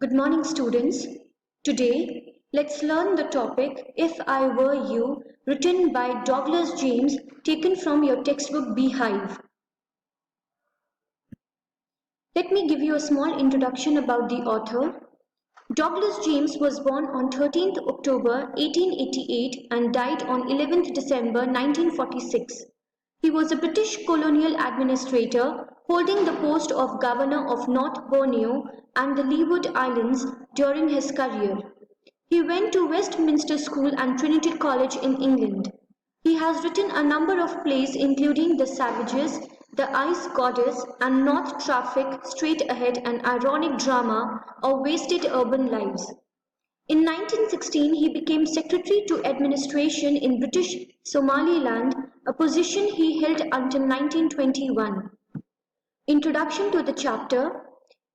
Good morning, students. Today, let's learn the topic If I Were You, written by Douglas James, taken from your textbook Beehive. Let me give you a small introduction about the author. Douglas James was born on 13th October 1888 and died on 11th December 1946. He was a British colonial administrator holding the post of Governor of North Borneo and the Leeward Islands during his career. He went to Westminster School and Trinity College in England. He has written a number of plays including The Savages, The Ice Goddess and North Traffic, Straight Ahead and ironic drama Our Wasted Urban Lives. In 1916, he became Secretary to Administration in British Somaliland, a position he held until 1921. Introduction to the chapter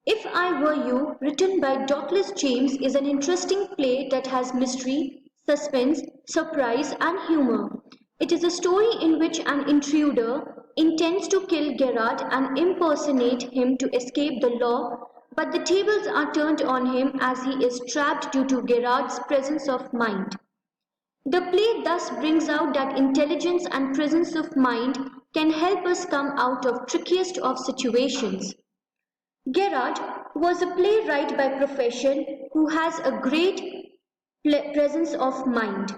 If I Were You, written by Douglas James, is an interesting play that has mystery, suspense, surprise, and humor. It is a story in which an intruder intends to kill Gerard and impersonate him to escape the law, but the tables are turned on him as he is trapped due to Gerard's presence of mind. The play thus brings out that intelligence and presence of mind can help us come out of trickiest of situations. Gerard was a playwright by profession who has a great presence of mind.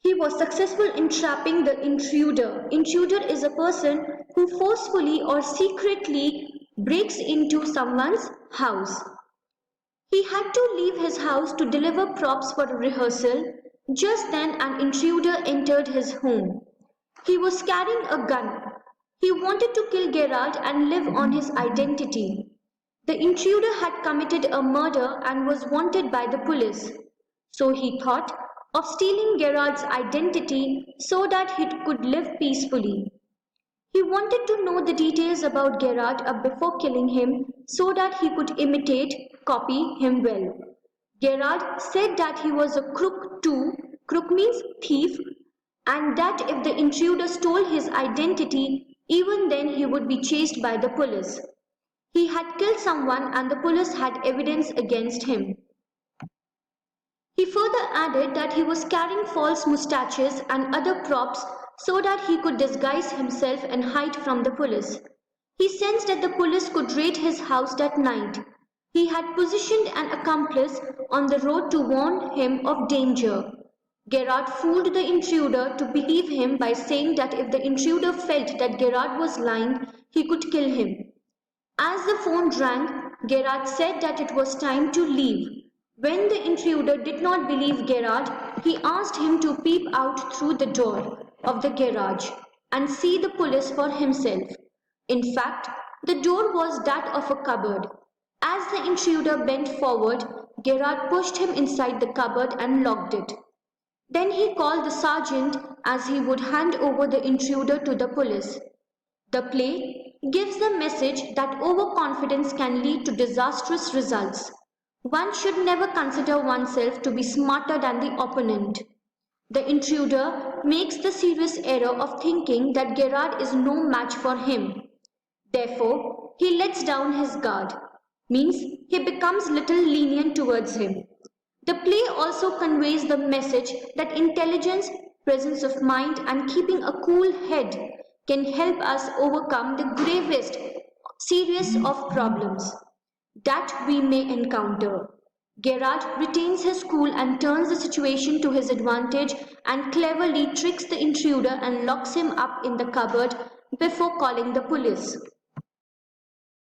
He was successful in trapping the intruder. Intruder is a person who forcefully or secretly breaks into someone's house. He had to leave his house to deliver props for a rehearsal. Just then an intruder entered his home. He was carrying a gun. He wanted to kill Gerard and live on his identity. The intruder had committed a murder and was wanted by the police. So he thought of stealing Gerard's identity so that he could live peacefully. He wanted to know the details about Gerard before killing him so that he could copy him well. Gerard said that he was a crook too, crook means thief, and that if the intruder stole his identity, even then he would be chased by the police. He had killed someone and the police had evidence against him. He further added that he was carrying false moustaches and other props so that he could disguise himself and hide from the police. He sensed that the police could raid his house that night. He had positioned an accomplice on the road to warn him of danger. Gerard fooled the intruder to believe him by saying that if the intruder felt that Gerard was lying, he could kill him. As the phone rang, Gerard said that it was time to leave. When the intruder did not believe Gerard, he asked him to peep out through the door of the garage and see the police for himself. In fact, the door was that of a cupboard. As the intruder bent forward, Gerard pushed him inside the cupboard and locked it. Then he called the sergeant as he would hand over the intruder to the police. The play gives the message that overconfidence can lead to disastrous results. One should never consider oneself to be smarter than the opponent. The intruder makes the serious error of thinking that Gerard is no match for him. Therefore, he lets down his guard, means he becomes little lenient towards him. The play also conveys the message that intelligence, presence of mind and keeping a cool head can help us overcome the gravest series of problems that we may encounter. Gerard retains his cool and turns the situation to his advantage and cleverly tricks the intruder and locks him up in the cupboard before calling the police.